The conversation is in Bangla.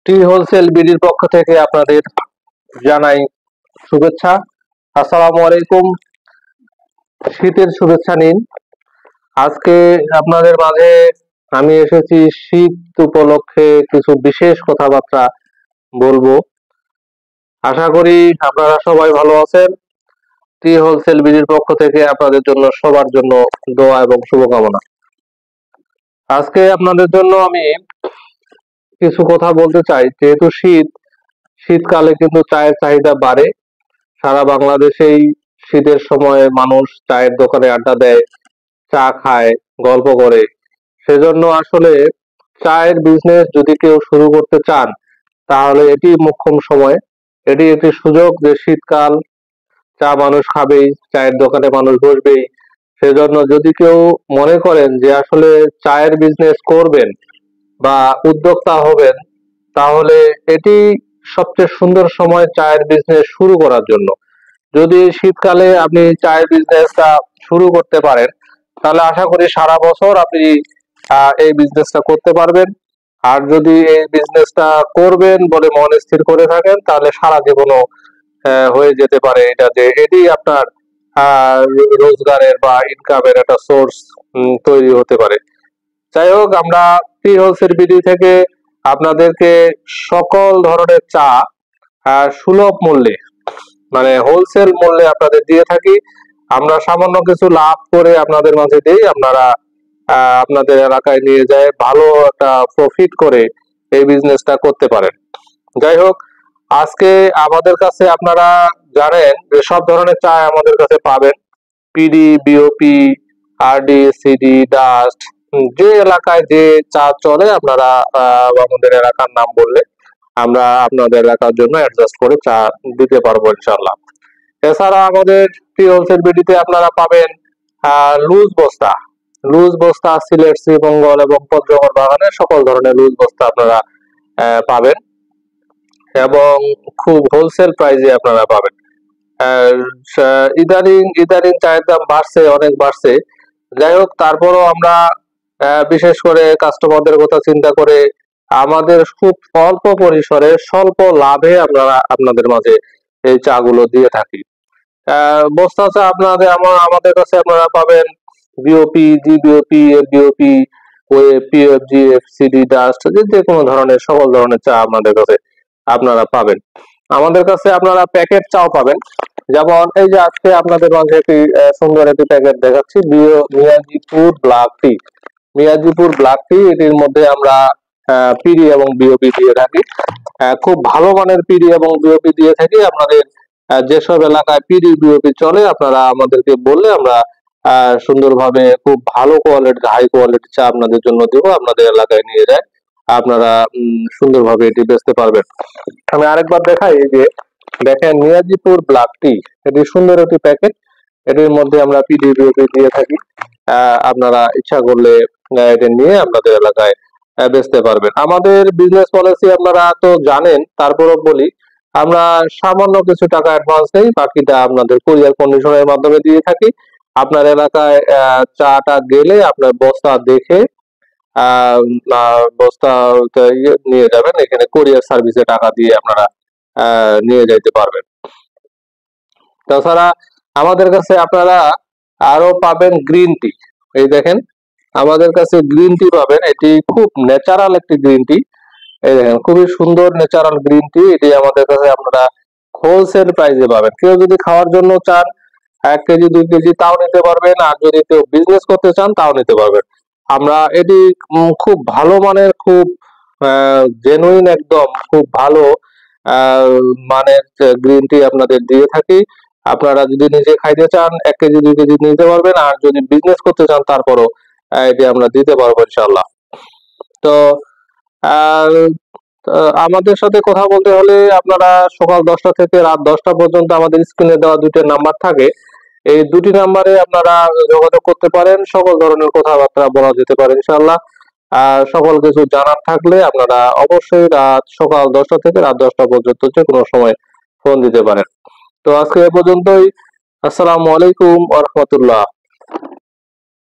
টি হোলসেল বিডির পক্ষ থেকে আপনাদের জানাই শুভেচ্ছা। আসসালামু আলাইকুম। শীতের শুভেচ্ছা নিন। আজকে আপনাদের মাঝে আমি এসেছি শীত উপলক্ষে কিছু বিশেষ কথাবার্তা বলবো। আশা করি আপনারা সবাই ভালো আছেন। টি হোলসেল বিডির পক্ষ থেকে আপনাদের জন্য সবার জন্য দোয়া এবং শুভকামনা। আজকে আপনাদের জন্য আমি কিছু কথা বলতে চাই। যেহেতু শীতকালে কিন্তু চায়ের চাহিদা বাড়ে। সারা বাংলাদেশেই শীতের সময় মানুষ চায়ের দোকানে আড্ডা দেয়, চা খায়, গল্প করে। সেজন্য আসলে চায়ের বিজনেস যদি কেউ শুরু করতে চান তাহলে এটি মোক্ষম সময়। এটি একটি সুযোগ যে শীতকাল, চা মানুষ খাবেই, চায়ের দোকানে মানুষ বসবেই। সেজন্য যদি কেউ মনে করেন যে আসলে চায়ের বিজনেস করবেন বা উদ্যোক্তা হবেন, তাহলে এটি সবচেয়ে সুন্দর সময় চায়ের বিজনেস শুরু করার জন্য। যদি শীতকালে আপনি চায়ের বিজনেসটা শুরু করতে পারেন তাহলে আশা করি সারা বছর আপনি এই বিজনেসটা করতে পারবেন। আর যদি এই বিজনেসটা করবেন বলে মন স্থির করে থাকেন তাহলে সারা জীবনও হয়ে যেতে পারে। এটা যে এটি আপনার রোজগারের বা ইনকামের একটা সোর্স তৈরি হতে পারে। যাই হোক, আমরা টি হোলসেল বিডি থেকে আপনাদেরকে সকল ধরনের চা সুলভ মূল্যে, মানে হোলসেল মূল্যে আপনাদের দিয়ে থাকি। আমরা সামান্য কিছু লাভ করে আপনাদের মাঝে দিই, আপনারা আপনাদের এলাকায় নিয়ে যায় ভালো একটা প্রফিট করে এই বিজনেসটা করতে পারেন। যাই হোক, আজকে আমাদের কাছে আপনারা জানেন যে সব ধরনের চা আমাদের কাছে পাবেন। PD, BOP, RD, CD, dust, যে এলাকায় যে চা চলে আপনারা আমাদের এলাকার নাম বললে আমরা আপনাদের এলাকার জন্য অ্যাডজাস্ট করে চা দিতে পারবো ইনশাল্লাহ। এছাড়া আমাদের টি হোলসেল বিডিতে আপনারা পাবেন লুজ বস্তা সিলেট, শ্রীমঙ্গল এবং পঞ্চগড় বাগানের সকল ধরনের লুজ বস্তা আপনারা পাবেন এবং খুব হোলসেল প্রাইসে আপনারা পাবেন। ইদানিং চায়ের দাম বাড়ছে, অনেক বাড়ছে। যাই হোক, তারপরও আমরা বিশেষ করে কাস্টমারদের কথা চিন্তা করে আমাদের খুব অল্প পরিসরে স্বল্প লাভে আমরা আপনাদের মাঝে এই চা গুলো দিয়ে থাকি। বস্তা চা আমাদের কাছে আপনারা পাবেন বিওপি, জিবিওপি, এফবিওপি, পিএফজি, এফসিডি, ডাস্ট, যে কোনো ধরনের সকল ধরনের চা আমাদের কাছে আপনারা পাবেন। আমাদের কাছে আপনারা প্যাকেট চাও পাবেন। যেমন এই যে আজকে আপনাদের মাঝে একটি সুন্দর একটি প্যাকেট দেখাচ্ছি, মিয়াজিপুর ব্ল্যাক টি। মিয়াজিপুর ব্ল্যাক টি, এটির মধ্যে আমরা পিডি এবং বিওপি দিয়ে থাকি। খুব ভালো মানের পিডি এবং বিওপি দিয়ে থাকি। আপনাদের যেসব এলাকায় পিডি বিওপি চলে আপনারা আমাদেরকে বললে আমরা সুন্দরভাবে খুব ভালো কোয়ালিটির, হাই কোয়ালিটি চা আপনাদের জন্য দেবো, আপনাদের এলাকায় নিয়ে যায় আপনারা সুন্দরভাবে এটি বেচতে পারবেন। আমি আরেকবার দেখাই, এই যে দেখেন মিয়াজিপুর ব্ল্যাক টি, এটি সুন্দর একটি প্যাকেট। এটির মধ্যে আমরা পিডি বিওপি দিয়ে থাকি। আপনারা ইচ্ছা করলে এটা নিয়ে আপনাদের এলাকায় বেচতে পারবেন। আমাদের বিজনেস পলিসি আপনারা তো জানেন, তারপরও বলি, আমরা সামান্য কিছু টাকা অ্যাডভান্স নেই, বাকিটা আপনাদের কুরিয়ার কন্ডিশনের মাধ্যমে দিয়ে থাকি। আপনার এলাকায় চাটা গেলে আপনার বস্তা দেখে বস্তা নিয়ে যাবেন, এখানে কুরিয়ার সার্ভিসে টাকা দিয়ে আপনারা নিয়ে যাইতে পারবেন। তাছাড়া আমাদের কাছে আপনারা আরো পাবেন গ্রিন টি। এই দেখেন আমাদের কাছে গ্রিন টি পাবেন, এটি খুব ন্যাচারাল একটি গ্রিন টি। এই দেখেন খুবই সুন্দর ন্যাচারাল গ্রিন টি, এটি আমাদের কাছে আপনারা হোলসেল প্রাইসে পাবেন। কেউ যদি খাওয়ার জন্য চান 1 কেজি 2 কেজি তাও নিতে পারবেন, আর যদি কেউ বিজনেস করতে চান তাও নিতে পারবেন। আমরা এটি খুব ভালো মানের, খুব জেনুইন, একদম খুব ভালো মানের গ্রিন টি আপনাদের দিয়ে থাকি। আপনারা যদি নিজে খাইতে চান 1 কেজি 2 কেজি নিতে পারবেন, আর যদি বিজনেস করতে চান তারপরও এটি আমরা দিতে পারবো ইনশাল্লাহ। তো আমাদের সাথে কথা বলতে হলে আপনারা সকাল 10টা থেকে রাত 10টা পর্যন্ত আমাদের স্ক্রিনে দেওয়া 2টি নাম্বার থাকে, এই 2টি নাম্বারে আপনারা যোগাযোগ করতে পারেন। সকল ধরনের কথাবার্তা বলা যেতে পারে ইনশাআল্লাহ। সকল কিছু জানার থাকলে আপনারা অবশ্যই সকাল 10টা থেকে রাত 10টা পর্যন্ত যে কোনো সময় ফোন দিতে পারেন। তো আজকে এ পর্যন্তই। আসসালামু আলাইকুম ওয়া রাহমাতুল্লাহ।